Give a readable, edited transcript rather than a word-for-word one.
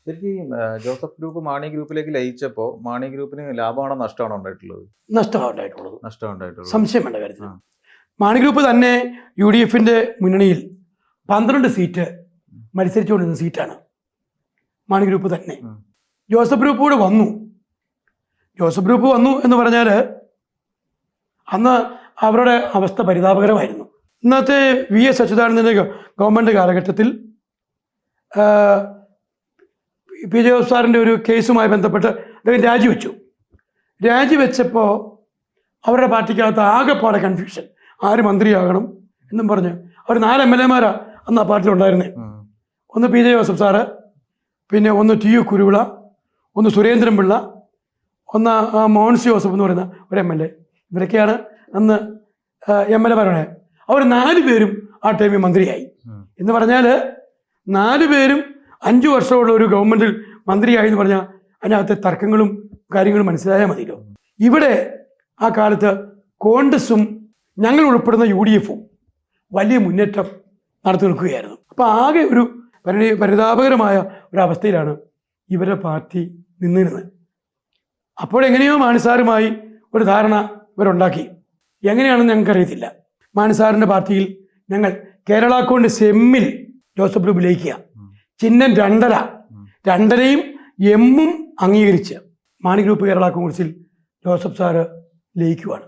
ശരിക്കും Joseph group Mani ഗ്രൂപ്പിലേക്ക് ലയിച്ചപ്പോൾ മാണി ഗ്രൂപ്പിന് ലാഭമാണോ നഷ്ടമാണോ ഉണ്ടായിട്ടുള്ളത്? നഷ്ടമാണ് ഉണ്ടായിട്ടുള്ളത്. നഷ്ടമുണ്ടായിട്ടുള്ളത്. സംശയം വേണ്ട കാര്യത്തിൽ. മാണി ഗ്രൂപ്പ് തന്നെ UDFന്റെ മുന്നണിയിൽ 12 സീറ്റ് മത്സരിച്ചുകൊണ്ടിരുന്ന സീറ്റാണ് മാണി ഗ്രൂപ്പ് തന്നെ. ജോസഫ് ഗ്രൂപ്പ് കൂടെ വന്നു. ജോസഫ് ഗ്രൂപ്പ് വന്നു എന്ന് പറഞ്ഞാൽ അന്ന് അവരുടെ അവസ്ഥ പരിതാപകരമായിരുന്നു. ഇന്നത്തെ VS അച്യുതാനന്ദൻ്റെ ഗവൺമെൻറ് കാലഘട്ടത്തിൽ പി ജോസഫ് സാറിൻ്റെ ഒരു കേസുമായി ബന്ധപ്പെട്ട് അദ്ദേഹം രാജിവെച്ചപ്പോൾ അവരുടെ പാർട്ടിക്കകത്ത് ആകെപ്പാടെ കൺഫ്യൂഷൻ, ആര് മന്ത്രിയാകണം എന്നും പറഞ്ഞ് അവർ 4 MLA-മാരാണ് അന്ന് ആ പാർട്ടിയിലുണ്ടായിരുന്നേ. ഒന്ന് പി ജോസഫ് സാറ്, പിന്നെ ഒന്ന് TU കുരുവിള, ഒന്ന് സുരേന്ദ്രൻ പിള്ള, ഒന്ന് മോൻസി ജോസഫ് എന്ന് പറയുന്ന ഒരു MLA. ഇവരൊക്കെയാണ് അന്ന് MLA-മാരാണ്. അവർ 4 പേരും ആ ടൈമിൽ മന്ത്രിയായി എന്ന് പറഞ്ഞാൽ 4 പേരും 5 വർഷമുള്ള ഒരു ഗവൺമെൻറ്റിൽ മന്ത്രിയായി എന്ന് പറഞ്ഞാൽ അതിനകത്തെ തർക്കങ്ങളും കാര്യങ്ങളും മനസ്സിലായാൽ മതിയല്ലോ. ഇവിടെ ആ കാലത്ത് കോൺഗ്രസും ഞങ്ങൾ ഉൾപ്പെടുന്ന UDF-ഉം വലിയ മുന്നേറ്റം നടത്തി നിൽക്കുകയായിരുന്നു. അപ്പോൾ ആകെ ഒരു പരിതാപകരമായ ഒരവസ്ഥയിലാണ് ഇവരുടെ പാർട്ടി നിന്നിരുന്നത്. അപ്പോൾ എങ്ങനെയോ മാണിസാറുമായി ഒരു ധാരണ ഇവരുണ്ടാക്കി. എങ്ങനെയാണെന്ന് ഞങ്ങൾക്കറിയത്തില്ല. മാണിസാറിൻ്റെ പാർട്ടിയിൽ ഞങ്ങൾ കേരള കോൺഗ്രസ് എമ്മിൽ ജോസഫ് ഗ്രൂപ്പ് ലയിക്കുക, ചിഹ്നം 2.5, 2.5-യും M-ഉം അംഗീകരിച്ച് മാണി ഗ്രൂപ്പ് കേരള കോൺഗ്രസിൽ ജോസഫ് സാറ് ലയിക്കുവാണ്.